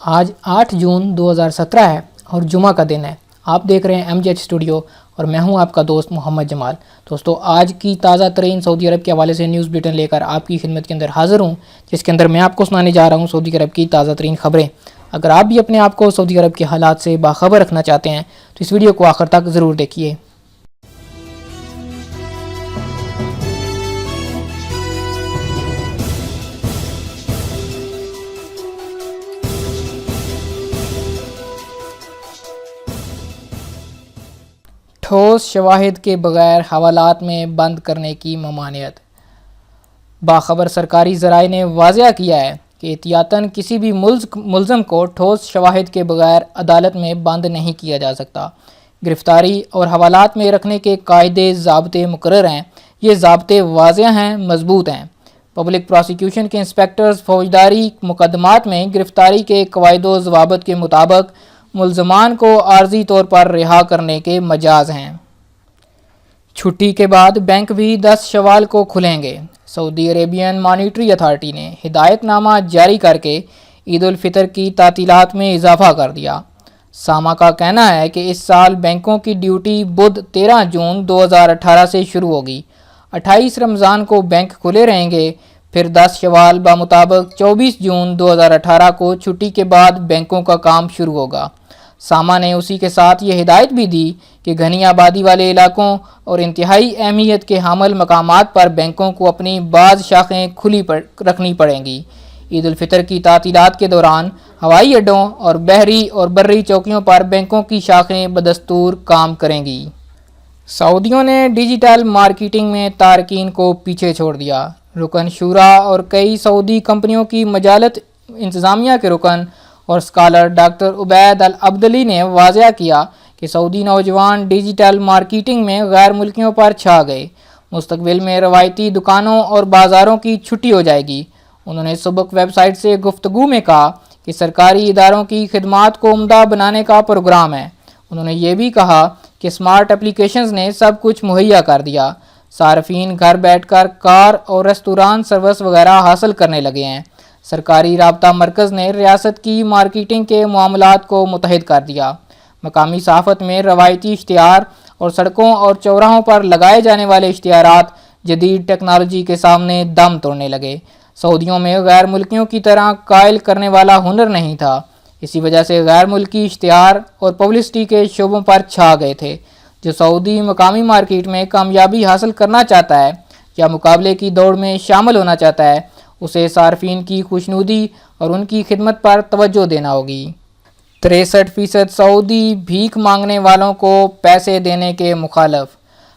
آج 8 جون 2017 ہے اور جمعہ کا دن ہے۔ آپ دیکھ رہے ہیں MGH اسٹوڈیو اور میں ہوں آپ کا دوست محمد جمال۔ دوستو، آج کی تازہ ترین سعودی عرب کے حوالے سے نیوز بلیٹن لے کر آپ کی خدمت کے اندر حاضر ہوں، جس کے اندر میں آپ کو سنانے جا رہا ہوں سعودی عرب کی تازہ ترین خبریں۔ اگر آپ بھی اپنے آپ کو سعودی عرب کے حالات سے باخبر رکھنا چاہتے ہیں تو اس ویڈیو کو آخر تک ضرور دیکھیے۔ ٹھوس شواہد کے بغیر حوالات میں بند کرنے کی ممانعت۔ باخبر سرکاری ذرائع نے واضح کیا ہے کہ احتیاطاً کسی بھی ملزم کو ٹھوس شواہد کے بغیر عدالت میں بند نہیں کیا جا سکتا۔ گرفتاری اور حوالات میں رکھنے کے قاعدے ضابطے مقرر ہیں۔ یہ ضابطے واضح ہیں، مضبوط ہیں۔ پبلک پراسیکیوشن کے انسپکٹرز فوجداری مقدمات میں گرفتاری کے قواعد و ضوابط کے مطابق ملزمان کو عارضی طور پر رہا کرنے کے مجاز ہیں۔ چھٹی کے بعد بینک بھی 10 شوال کو کھلیں گے۔ سعودی عربین مانیٹری اتھارٹی نے ہدایت نامہ جاری کر کے عید الفطر کی تعطیلات میں اضافہ کر دیا۔ ساما کا کہنا ہے کہ اس سال بینکوں کی ڈیوٹی بدھ 13 جون 2018 سے شروع ہوگی۔ 28 رمضان کو بینک کھلے رہیں گے، پھر 10 شوال بمطابق 24 جون 2018 کو چھٹی کے بعد بینکوں کا کام شروع ہوگا۔ ساما نے اسی کے ساتھ یہ ہدایت بھی دی کہ گھنی آبادی والے علاقوں اور انتہائی اہمیت کے حامل مقامات پر بینکوں کو اپنی بعض شاخیں کھلی رکھنی پڑیں گی۔ عید الفطر کی تعطیلات کے دوران ہوائی اڈوں اور بحری اور بری چوکیوں پر بینکوں کی شاخیں بدستور کام کریں گی۔ سعودیوں نے ڈیجیٹل مارکیٹنگ میں تارکین کو پیچھے چھوڑ دیا۔ رکن شورا اور کئی سعودی کمپنیوں کی مجالت انتظامیہ کے رکن اور اسکالر ڈاکٹر عبید العبدلی نے واضح کیا کہ سعودی نوجوان ڈیجیٹل مارکیٹنگ میں غیر ملکیوں پر چھا گئے۔ مستقبل میں روایتی دکانوں اور بازاروں کی چھٹی ہو جائے گی۔ انہوں نے سبق ویب سائٹ سے گفتگو میں کہا کہ سرکاری اداروں کی خدمات کو عمدہ بنانے کا پروگرام ہے۔ انہوں نے یہ بھی کہا کہ اسمارٹ اپلیکیشنز نے سب کچھ مہیا کر دیا۔ صارفین گھر بیٹھ کر کار اور ریستوران سروس وغیرہ حاصل کرنے لگے ہیں۔ سرکاری رابطہ مرکز نے ریاست کی مارکیٹنگ کے معاملات کو متحد کر دیا۔ مقامی صحافت میں روایتی اشتہار اور سڑکوں اور چوراہوں پر لگائے جانے والے اشتہارات جدید ٹیکنالوجی کے سامنے دم توڑنے لگے۔ سعودیوں میں غیر ملکیوں کی طرح قائل کرنے والا ہنر نہیں تھا۔ اسی وجہ سے غیر ملکی اشتہار اور پبلسٹی کے شعبوں پر چھا گئے تھے۔ جو سعودی مقامی مارکیٹ میں کامیابی حاصل کرنا چاہتا ہے یا مقابلے کی دوڑ میں شامل ہونا چاہتا ہے، اسے صارفین کی خوشنودی اور ان کی خدمت پر توجہ دینا ہوگی۔ 63% سعودی بھیک مانگنے والوں کو پیسے دینے کے مخالف۔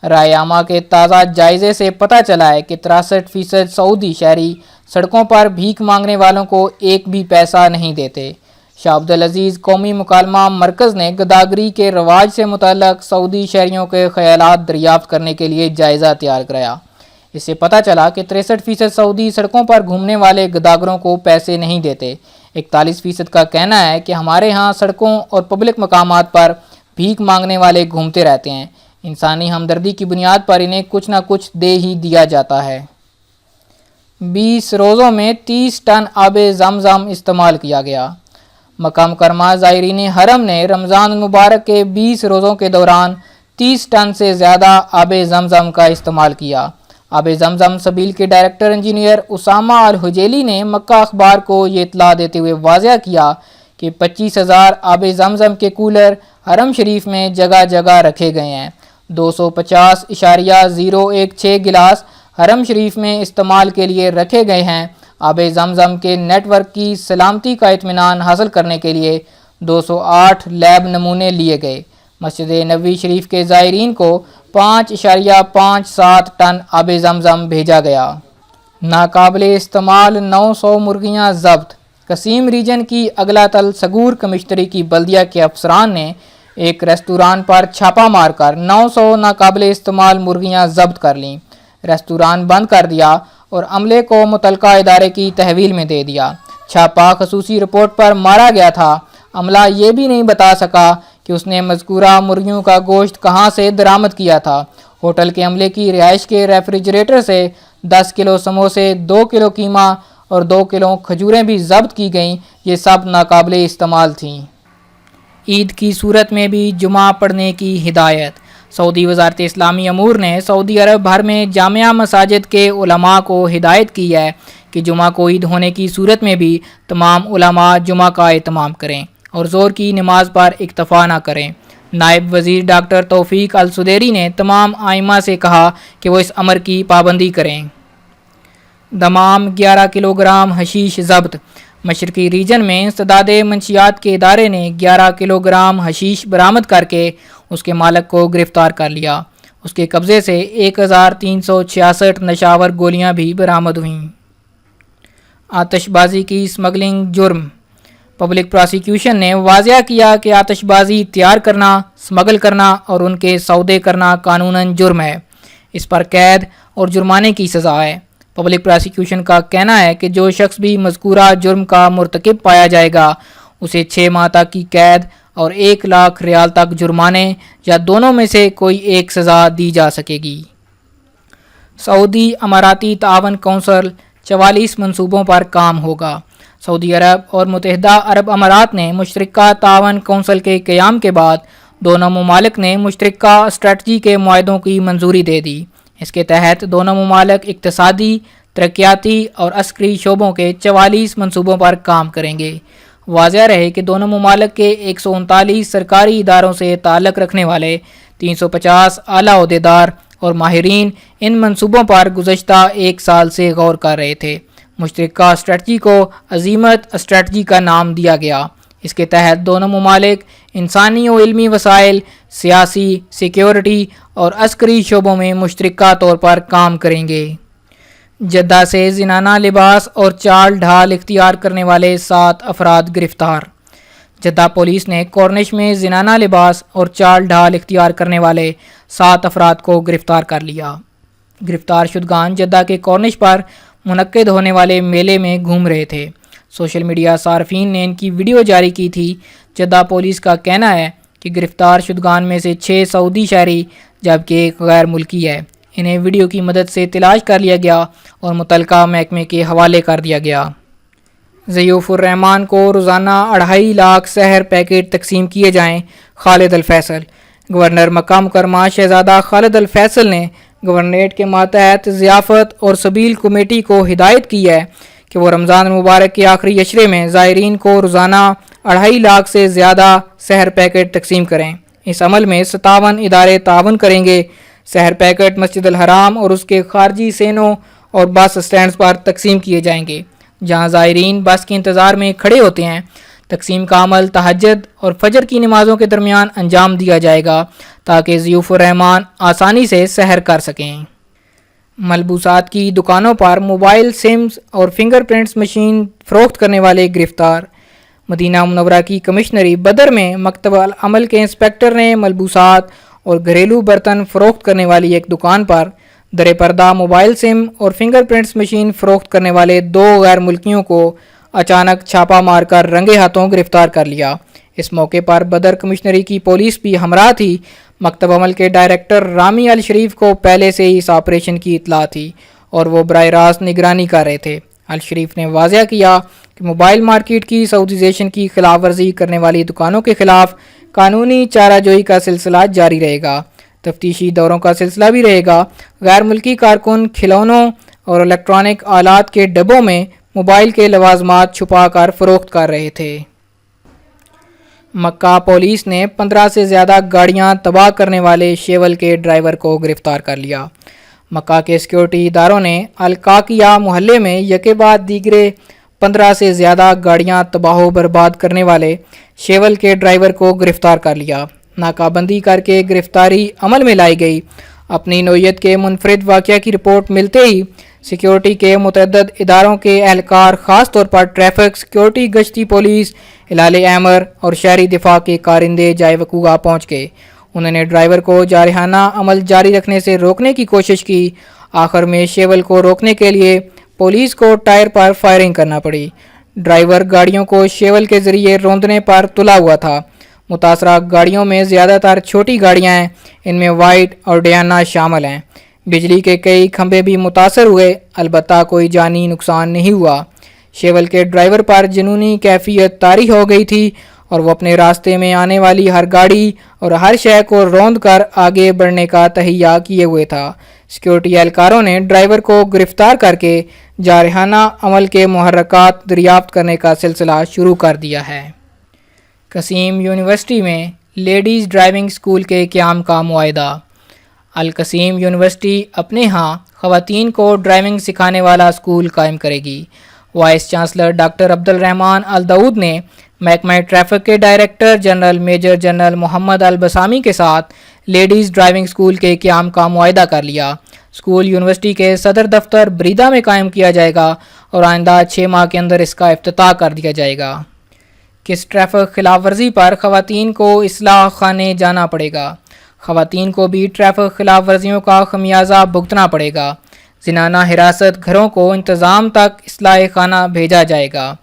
رائے عامہ کے تازہ جائزے سے پتہ چلا ہے کہ 63% سعودی شہری سڑکوں پر بھیک مانگنے والوں کو ایک بھی پیسہ نہیں دیتے۔ شاہ عبدالعزیز قومی مکالمہ مرکز نے گداگری کے رواج سے متعلق سعودی شہریوں کے خیالات دریافت کرنے کے لیے جائزہ تیار کرایا۔ اس سے پتہ چلا کہ 63% سعودی سڑکوں پر گھومنے والے گداگروں کو پیسے نہیں دیتے۔ 41% کا کہنا ہے کہ ہمارے ہاں سڑکوں اور پبلک مقامات پر بھیک مانگنے والے گھومتے رہتے ہیں۔ انسانی ہمدردی کی بنیاد پر انہیں کچھ نہ کچھ دے ہی دیا جاتا ہے۔ 20 روزوں میں 30 ٹن آب زمزم استعمال کیا گیا۔ مکہ مکرمہ زائرین حرم نے رمضان المبارک کے 20 روزوں کے دوران 30 ٹن سے زیادہ آب زمزم کا استعمال کیا۔ آب زمزم سبیل کے ڈائریکٹر انجینئر اسامہ الحجیلی نے مکہ اخبار کو یہ اطلاع دیتے ہوئے واضح کیا کہ 25,000 آب زمزم کے کولر حرم شریف میں جگہ جگہ رکھے گئے ہیں۔ 250.016 گلاس حرم شریف میں استعمال کے لیے رکھے گئے ہیں۔ آب زمزم کے نیٹ ورک کی سلامتی کا اطمینان حاصل کرنے کے لیے 208 لیب نمونے لیے گئے۔ مسجد نبوی شریف کے زائرین کو 5.57 ٹن آب زمزم بھیجا گیا۔ ناقابل استعمال 900 مرغیاں ضبط۔ قصیم ریجن کی اگلا تل سگور کمشنری کی بلدیہ کے افسران نے ایک ریستوران پر چھاپہ مار کر 900 ناقابل استعمال مرغیاں ضبط کر لیں۔ ریستوران بند کر دیا اور عملے کو متعلقہ ادارے کی تحویل میں دے دیا۔ چھاپہ خصوصی رپورٹ پر مارا گیا تھا۔ عملہ یہ بھی نہیں بتا سکا کہ اس نے مذکورہ مرغیوں کا گوشت کہاں سے درآمد کیا تھا۔ ہوٹل کے عملے کی رہائش کے ریفریجریٹر سے 10 کلو سموسے، 2 کلو قیمہ اور 2 کلو کھجوریں بھی ضبط کی گئیں۔ یہ سب ناقابل استعمال تھیں۔ عید کی صورت میں بھی جمعہ پڑھنے کی ہدایت۔ سعودی وزارت اسلامی امور نے سعودی عرب بھر میں جامعہ مساجد کے علماء کو ہدایت کی ہے کہ جمعہ کو عید ہونے کی صورت میں بھی تمام علماء جمعہ کا اہتمام کریں اور ظہر کی نماز پر اکتفا نہ کریں۔ نائب وزیر ڈاکٹر توفیق الصدیری نے تمام ائمہ سے کہا کہ وہ اس امر کی پابندی کریں۔ دمام 11 کلو گرام حشیش ضبط۔ مشرقی ریجن میں انسداد منشیات کے ادارے نے 11 کلو گرام حشیش برآمد کر کے اس کے مالک کو گرفتار کر لیا۔ اس کے قبضے سے 1366 نشاور گولیاں بھی برآمد ہوئیں۔ آتش بازی کی اسمگلنگ جرم۔ پبلک پراسیکیوشن نے واضح کیا کہ آتش بازی تیار کرنا، اسمگل کرنا اور ان کے سودے کرنا قانوناً جرم ہے۔ اس پر قید اور جرمانے کی سزا ہے۔ پبلک پراسیکیوشن کا کہنا ہے کہ جو شخص بھی مذکورہ جرم کا مرتکب پایا جائے گا اسے 6 ماہ تک کی قید اور 1 لاکھ ریال تک جرمانے یا دونوں میں سے کوئی ایک سزا دی جا سکے گی۔ سعودی اماراتی تعاون کونسل 44 منصوبوں پر کام ہوگا۔ سعودی عرب اور متحدہ عرب امارات نے مشترکہ تعاون کونسل کے قیام کے بعد دونوں ممالک نے مشترکہ اسٹریٹجی کے معاہدوں کی منظوری دے دی۔ اس کے تحت دونوں ممالک اقتصادی، ترقیاتی اور عسکری شعبوں کے 44 منصوبوں پر کام کریں گے۔ واضح رہے کہ دونوں ممالک کے 139 سرکاری اداروں سے تعلق رکھنے والے 350 اعلیٰ عہدیدار اور ماہرین ان منصوبوں پر گزشتہ 1 سال سے غور کر رہے تھے۔ مشترکہ اسٹریٹجی کو عزیمت اسٹریٹجی کا نام دیا گیا۔ اس کے تحت دونوں ممالک انسانی و علمی وسائل، سیاسی، سیکیورٹی اور عسکری شعبوں میں مشترکہ طور پر کام کریں گے۔ جدہ سے زنانہ لباس اور چال ڈھال اختیار کرنے والے 7 افراد گرفتار۔ جدہ پولیس نے کورنش میں زنانہ لباس اور چال ڈھال اختیار کرنے والے 7 افراد کو گرفتار کر لیا۔ گرفتار شدگان جدہ کے کورنش پر منعقد ہونے والے میلے میں گھوم رہے تھے۔ سوشل میڈیا صارفین نے ان کی ویڈیو جاری کی تھی۔ جدہ پولیس کا کہنا ہے کہ گرفتار شدگان میں سے 6 سعودی شہری جبکہ 1 غیر ملکی ہے۔ انہیں ویڈیو کی مدد سے تلاش کر لیا گیا اور متعلقہ محکمے کے حوالے کر دیا گیا۔ ضیوف الرحمان کو روزانہ 2.5 لاکھ سحر پیکٹ تقسیم کیے جائیں، خالد الفیصل۔ گورنر مکہ مکرمہ شہزادہ خالد الفیصل نے گورنریٹ کے ماتحت ضیافت اور سبیل کمیٹی کو ہدایت کی ہے کہ وہ رمضان المبارک کے آخری عشرے میں زائرین کو روزانہ 2.5 لاکھ سے زیادہ سحر پیکٹ تقسیم کریں۔ اس عمل میں 57 ادارے تعاون کریں گے۔ سحر پیکٹ مسجد الحرام اور اس کے خارجی سینوں اور بس اسٹینڈز پر تقسیم کیے جائیں گے، جہاں زائرین بس کے انتظار میں کھڑے ہوتے ہیں۔ تقسیم کا عمل تہجد اور فجر کی نمازوں کے درمیان انجام دیا جائے گا تاکہ ضیوف الرحمان آسانی سے سحر کر سکیں۔ ملبوسات کی دکانوں پر موبائل سمز اور فنگر پرنٹس مشین فروخت کرنے والے گرفتار۔ مدینہ منورہ کی کمشنری بدر میں مکتب العمل کے انسپکٹر نے ملبوسات اور گھریلو برتن فروخت کرنے والی ایک دکان پر در پردہ موبائل سم اور فنگر پرنٹس مشین فروخت کرنے والے 2 غیر ملکیوں کو اچانک چھاپہ مار کر رنگے ہاتھوں گرفتار کر لیا۔ اس موقع پر بدر کمشنری کی پولیس بھی ہمراہ تھی۔ مکتب عمل کے ڈائریکٹر رامی الشریف کو پہلے سے ہی اس آپریشن کی اطلاع تھی اور وہ براہ راست نگرانی کر رہے تھے۔ الشریف نے واضح کیا کہ موبائل مارکیٹ کی سعودیزیشن کی خلاف ورزی کرنے والی دکانوں کے خلاف قانونی چارہ جوئی کا سلسلہ جاری رہے گا۔ تفتیشی دوروں کا سلسلہ بھی رہے گا۔ غیر ملکی کارکن کھلونوں اور الیکٹرانک آلات کے ڈبوں میں موبائل کے لوازمات چھپا کر فروخت کر رہے تھے۔ مکہ پولیس نے 15 سے زیادہ گاڑیاں تباہ کرنے والے شیول کے ڈرائیور کو گرفتار کر لیا۔ مکہ کے سیکیورٹی اداروں نے القاقیہ محلے میں یکے بعد دیگرے 15 سے زیادہ گاڑیاں تباہ و برباد کرنے والے شیول کے ڈرائیور کو گرفتار کر لیا۔ ناکہ بندی کر کے گرفتاری عمل میں لائی گئی۔ اپنی نوعیت کے منفرد واقعہ کی رپورٹ ملتے ہی سیکیورٹی کے متعدد اداروں کے اہلکار، خاص طور پر ٹریفک، سیکیورٹی، گشتی پولیس، ہلال احمر اور شہری دفاع کے کارندے جائے وقوع پہنچ گئے۔ انہوں نے ڈرائیور کو جارحانہ عمل جاری رکھنے سے روکنے کی کوشش کی۔ آخر میں شیول کو روکنے کے لیے پولیس کو ٹائر پر فائرنگ کرنا پڑی۔ ڈرائیور گاڑیوں کو شیول کے ذریعے روندنے پر تلا ہوا تھا۔ متاثرہ گاڑیوں میں زیادہ تر چھوٹی گاڑیاں ہیں، ان میں وائٹ اور ڈیانا شامل ہیں۔ بجلی کے کئی کھمبے بھی متاثر ہوئے، البتہ کوئی جانی نقصان نہیں ہوا۔ شیول کے ڈرائیور پر جنونی کیفیت طاری ہو گئی تھی اور وہ اپنے راستے میں آنے والی ہر گاڑی اور ہر شے کو روند کر آگے بڑھنے کا تہیہ کیے ہوئے تھا۔ سیکورٹی اہلکاروں نے ڈرائیور کو گرفتار کر کے جارحانہ عمل کے محرکات دریافت کرنے کا سلسلہ شروع کر دیا ہے۔ قصیم یونیورسٹی میں لیڈیز ڈرائیونگ اسکول کے قیام کا معاہدہ۔ القصیم یونیورسٹی اپنے ہاں خواتین کو ڈرائیونگ سکھانے والا اسکول قائم کرے گی۔ وائس چانسلر ڈاکٹر عبدالرحمان الداود نے محکمہ ٹریفک کے ڈائریکٹر جنرل میجر جنرل محمد البسامی کے ساتھ لیڈیز ڈرائیونگ اسکول کے قیام کا معاہدہ کر لیا۔ اسکول یونیورسٹی کے صدر دفتر بریدہ میں قائم کیا جائے گا اور آئندہ 6 ماہ کے اندر اس کا افتتاح کر دیا جائے گا۔ کس ٹریفک خلاف ورزی پر خواتین کو اصلاح خانے جانا پڑے گا؟ خواتین کو بھی ٹریفک خلاف ورزیوں کا خمیازہ بھگتنا پڑے گا۔ زنانہ حراست گھروں کو انتظام تک اصلاح خانہ بھیجا جائے گا۔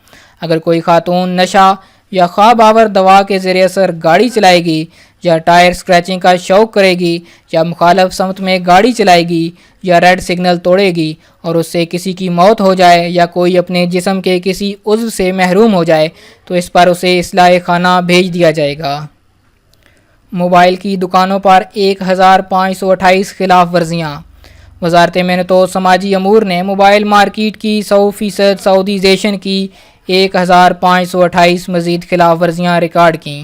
اگر کوئی خاتون نشہ یا خواب آور دوا کے زیر اثر گاڑی چلائے گی یا ٹائر اسکریچنگ کا شوق کرے گی یا مخالف سمت میں گاڑی چلائے گی یا ریڈ سگنل توڑے گی اور اس سے کسی کی موت ہو جائے یا کوئی اپنے جسم کے کسی عضو سے محروم ہو جائے تو اس پر اسے اصلاح خانہ بھیج دیا جائے گا۔ موبائل کی دکانوں پر 1528 خلاف ورزیاں۔ وزارت محنت و سماجی امور نے موبائل مارکیٹ کی 100% سعودیزیشن کی 1528 مزید خلاف ورزیاں ریکارڈ کیں۔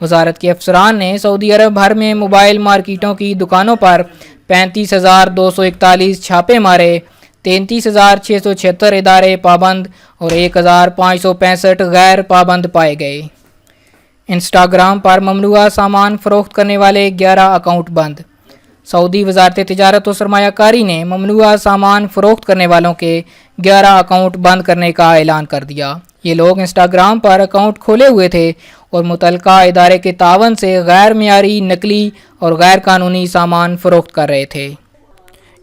وزارت کے افسران نے سعودی عرب بھر میں موبائل مارکیٹوں کی دکانوں پر 35,241 چھاپے مارے، 33,676 ادارے پابند اور 1,565 غیر پابند پائے گئے۔ انسٹاگرام پر ممنوعہ سامان فروخت کرنے والے 11 اکاؤنٹ بند۔ سعودی وزارت تجارت و سرمایہ کاری نے ممنوعہ سامان فروخت کرنے والوں کے 11 اکاؤنٹ بند کرنے کا اعلان کر دیا۔ یہ لوگ انسٹاگرام پر اکاؤنٹ کھولے ہوئے تھے اور متعلقہ ادارے کے تعاون سے غیر معیاری، نقلی اور غیر قانونی سامان فروخت کر رہے تھے۔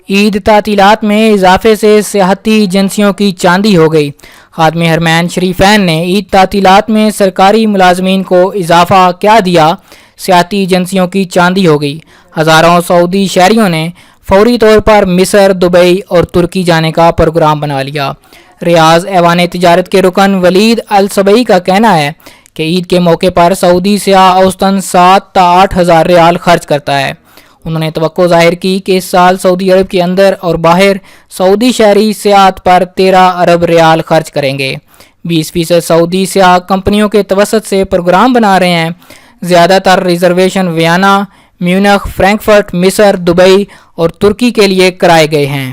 عید تعطیلات میں اضافے سے سیاحتی ایجنسیوں کی چاندی ہو گئی۔ خادم حرمین شریفین نے عید تعطیلات میں سرکاری ملازمین کو اضافہ کیا دیا؟ سیاحتی ایجنسیوں کی چاندی ہو گئی۔ ہزاروں سعودی شہریوں نے فوری طور پر مصر، دبئی اور ترکی جانے کا پروگرام بنا لیا۔ ریاض ایوان تجارت کے رکن ولید السبئی کا کہنا ہے کہ عید کے موقع پر سعودی سیاح اوسطاً 7 تا 8 ہزار ریال خرچ کرتا ہے۔ انہوں نے توقع ظاہر کی کہ اس سال سعودی عرب کے اندر اور باہر سعودی شہری سیاحت پر 13 ارب ریال خرچ کریں گے۔ 20% سعودی سیاح کمپنیوں کے توسط سے پروگرام بنا رہے ہیں۔ زیادہ تر ریزرویشن ویانا، میونخ، فرینکفرٹ، مصر، دبئی اور ترکی کے لیے کرائے گئے ہیں۔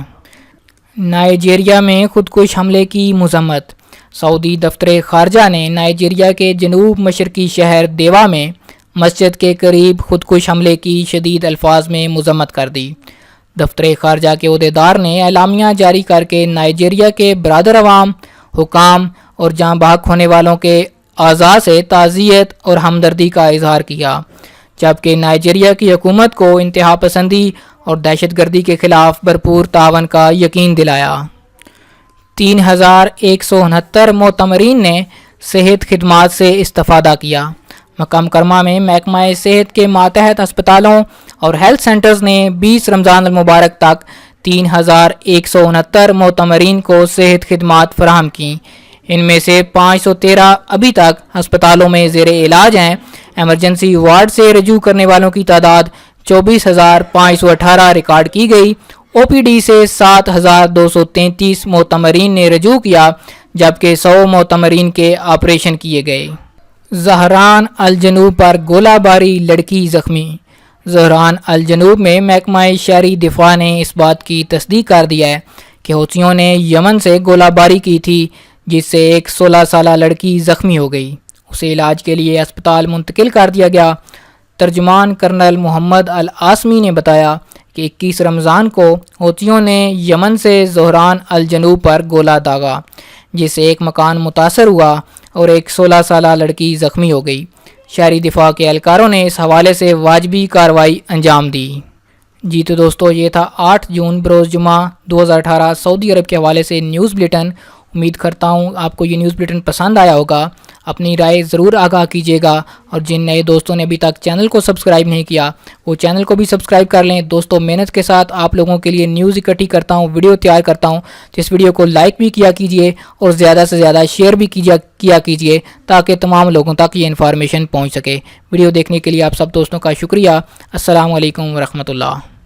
نائجیریا میں خودکش حملے کی مذمت۔ سعودی دفتر خارجہ نے نائجیریا کے جنوب مشرقی شہر دیوا میں مسجد کے قریب خودکش حملے کی شدید الفاظ میں مذمت کر دی۔ دفتر خارجہ کے عہدیدار نے اعلامیہ جاری کر کے نائجیریا کے برادر عوام، حکام اور جاں بحق ہونے والوں کے اعضاء سے تعزیت اور ہمدردی کا اظہار کیا، جبکہ نائجیریا کی حکومت کو انتہا پسندی اور دہشت گردی کے خلاف بھرپور تعاون کا یقین دلایا۔ 3169 معتمرین نے صحت خدمات سے استفادہ کیا۔ مکہ مکرمہ میں محکمہ صحت کے ماتحت ہسپتالوں اور ہیلتھ سینٹرز نے 20 رمضان المبارک تک 3169 معتمرین کو صحت خدمات فراہم کیں۔ ان میں سے 513 ابھی تک ہسپتالوں میں زیر علاج ہیں۔ ایمرجنسی وارڈ سے رجوع کرنے والوں کی تعداد 24,518 ریکارڈ کی گئی۔ او پی ڈی سے 7,233 معتمرین نے رجوع کیا، جبکہ 100 معتمرین کے آپریشن کیے گئے۔ زہران الجنوب پر گولہ باری، لڑکی زخمی۔ زہران الجنوب میں محکمہ شہری دفاع نے اس بات کی تصدیق کر دیا ہے کہ حوثیوں نے یمن سے گولہ باری کی تھی، جس سے ایک 16 سالہ لڑکی زخمی ہو گئی۔ اسے علاج کے لیے اسپتال منتقل کر دیا گیا۔ ترجمان کرنل محمد العاصمی نے بتایا کہ 21 رمضان کو حوثیوں نے یمن سے زہران الجنوب پر گولہ داغا، جس سے ایک مکان متاثر ہوا اور ایک 16 سالہ لڑکی زخمی ہو گئی۔ شہری دفاع کے اہلکاروں نے اس حوالے سے واجبی کارروائی انجام دی۔ جی تو دوستو، یہ تھا 8 جون بروز جمعہ 2018 سعودی عرب کے حوالے سے نیوز بلیٹن۔ امید کرتا ہوں آپ کو یہ نیوز بلیٹن پسند آیا ہوگا۔ اپنی رائے ضرور آگاہ کیجیے گا، اور جن نئے دوستوں نے ابھی تک چینل کو سبسکرائب نہیں کیا وہ چینل کو بھی سبسکرائب کر لیں۔ دوستوں، محنت کے ساتھ آپ لوگوں کے لیے نیوز اکٹھی کرتا ہوں، ویڈیو تیار کرتا ہوں، جس ویڈیو کو لائک بھی کیا کیجیے اور زیادہ سے زیادہ شیئر بھی کیا کیجیے تاکہ تمام لوگوں تک یہ انفارمیشن پہنچ سکے۔ ویڈیو دیکھنے کے لیے آپ سب دوستوں کا شکریہ۔ السلام علیکم ورحمۃ اللہ۔